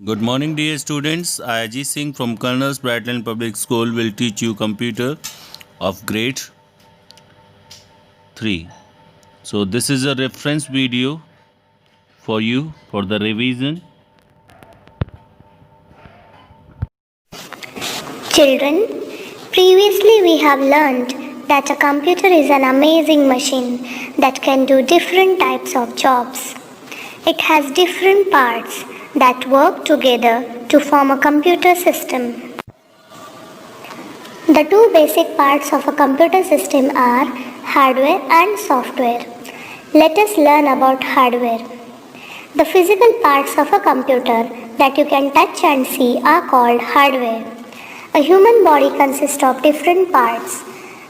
Good morning, dear students. I, Ajit Singh from Colonel's Brightland Public School, will teach you computer of grade 3. So, this is a reference video for you for the revision. Children, previously we have learned that a computer is an amazing machine that can do different types of jobs. It has different parts that work together to form a computer system. The two basic parts of a computer system are hardware and software. Let us learn about hardware. The physical parts of a computer that you can touch and see are called hardware. A human body consists of different parts.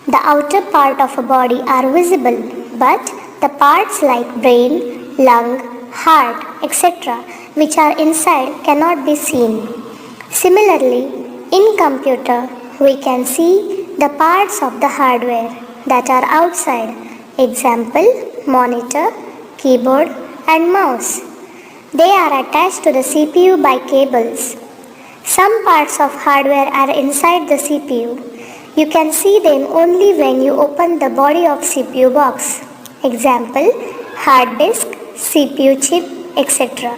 The outer part of a body are visible, but the parts like brain, lung, heart, etc., which are inside cannot be seen. Similarly, in computer, we can see the parts of the hardware that are outside. Example, monitor, keyboard, and mouse. They are attached to the CPU by cables. Some parts of hardware are inside the CPU. You can see them only when you open the body of CPU box. Example, hard disk, CPU chip, etc.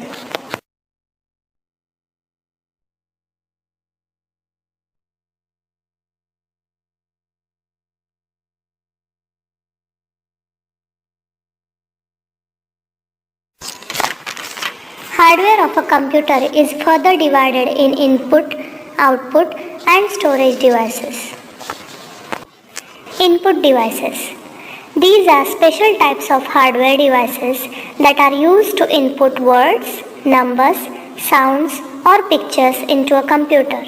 Hardware of a computer is further divided in input, output, and storage devices. Input devices. These are special types of hardware devices that are used to input words, numbers, sounds, or pictures into a computer.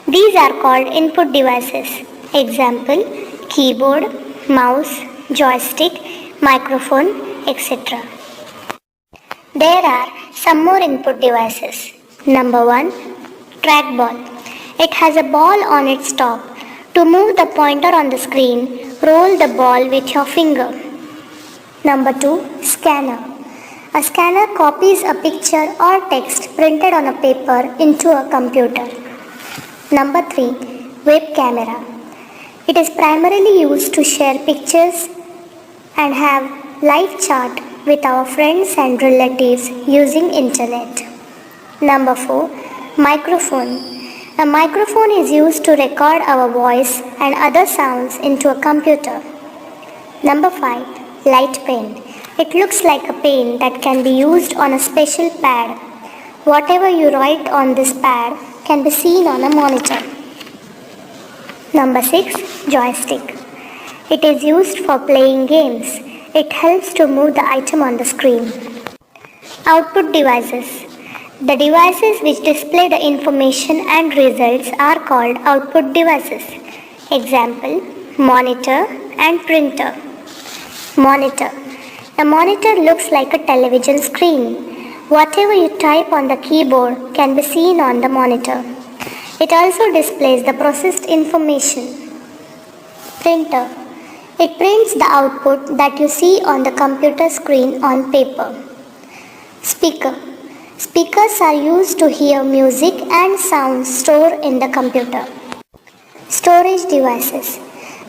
These are called input devices. Example, keyboard, mouse, joystick, microphone, etc. There are some more input devices. Number 1. Trackball. It has a ball on its top. To move the pointer on the screen, roll the ball with your finger. Number 2. Scanner. A scanner copies a picture or text printed on a paper into a computer. Number 3. Web camera. It is primarily used to share pictures and have live chat with our friends and relatives using internet. Number 4. Microphone. A microphone is used to record our voice and other sounds into a computer. Number 5. Light pen. It looks like a pen that can be used on a special pad. Whatever you write on this pad can be seen on a monitor. Number 6. Joystick. It is used for playing games. It helps to move the item on the screen. Output devices. The devices which display the information and results are called output devices. Example, monitor and printer. Monitor. A monitor looks like a television screen. Whatever you type on the keyboard can be seen on the monitor. It also displays the processed information. Printer. It prints the output that you see on the computer screen on paper. Speaker. Speakers are used to hear music and sounds stored in the computer. Storage devices.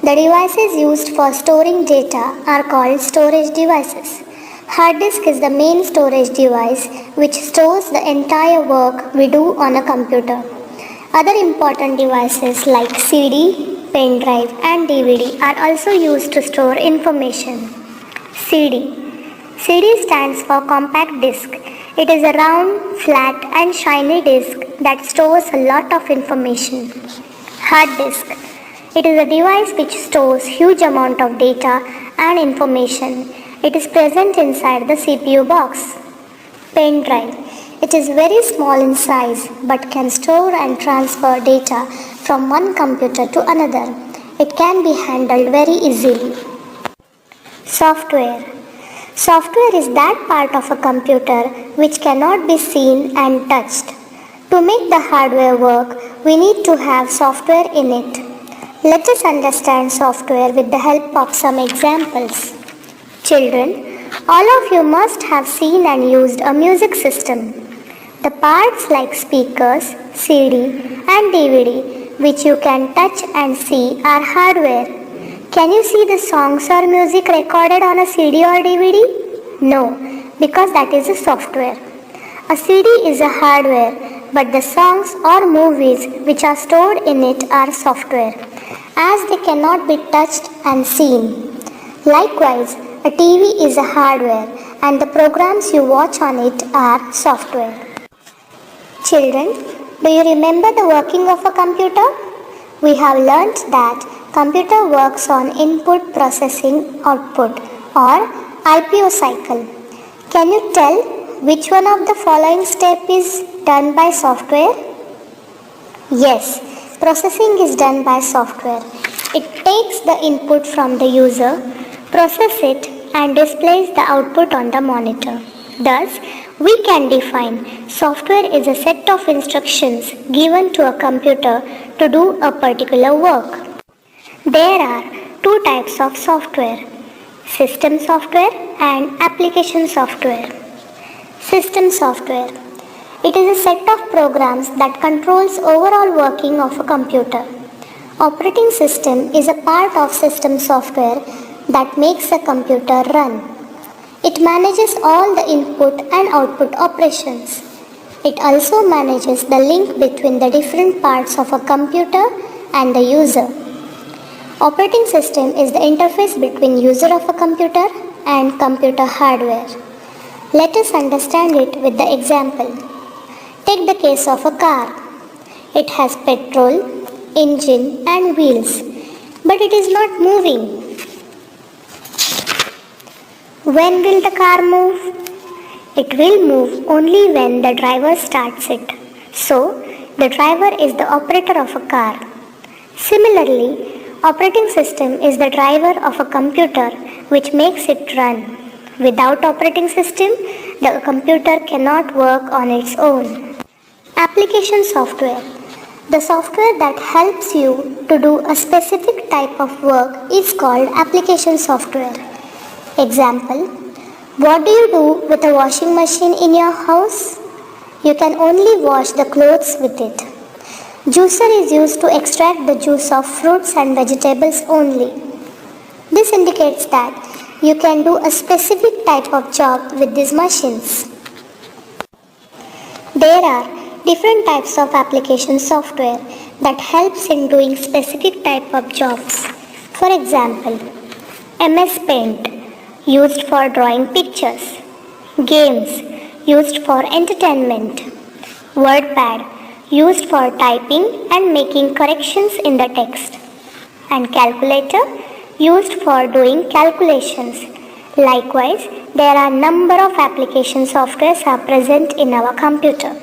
The devices used for storing data are called storage devices. Hard disk is the main storage device which stores the entire work we do on a computer. Other important devices like CD, pen drive and DVD are also used to store information. CD. CD stands for compact disc. It is a round, flat and shiny disc that stores a lot of information. Hard disk. It is a device which stores huge amount of data and information. It is present inside the CPU box. Pen drive. It is very small in size but can store and transfer data from one computer to another. It can be handled very easily. Software. Software is that part of a computer which cannot be seen and touched. To make the hardware work, we need to have software in it. Let us understand software with the help of some examples. Children, all of you must have seen and used a music system. The parts like speakers, CD and DVD which you can touch and see are hardware. Can you see the songs or music recorded on a CD or DVD? No, because that is a software. A CD is a hardware, but the songs or movies which are stored in it are software, as they cannot be touched and seen. Likewise, a TV is a hardware and the programs you watch on it are software. Children, do you remember the working of a computer? We have learnt that computer works on input processing output or IPO cycle. Can you tell which one of the following step is done by software? Yes, processing is done by software. It takes the input from the user, processes it and displays the output on the monitor. Thus, we can define software is a set of instructions given to a computer to do a particular work. There are two types of software, system software and application software. System software. It is a set of programs that controls overall working of a computer. Operating system is a part of system software that makes a computer run. It manages all the input and output operations. It also manages the link between the different parts of a computer and the user. Operating system is the interface between user of a computer and computer hardware. Let us understand it with the example. Take the case of a car. It has petrol, engine and wheels, but it is not moving. When will the car move? It will move only when the driver starts it. So, the driver is the operator of a car. Similarly, operating system is the driver of a computer which makes it run. Without operating system, the computer cannot work on its own. Application software. The software that helps you to do a specific type of work is called application software. Example, what do you do with a washing machine in your house? You can only wash the clothes with it. Juicer is used to extract the juice of fruits and vegetables only. This indicates that you can do a specific type of job with these machines. There are different types of application software that helps in doing specific type of jobs. For example, MS Paint, used for drawing pictures. Games, used for entertainment. WordPad, used for typing and making corrections in the text. And calculator, used for doing calculations. Likewise, there are number of application softwares are present in our computer.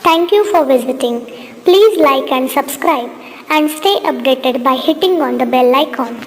Thank you for visiting. Please like and subscribe and stay updated by hitting on the bell icon.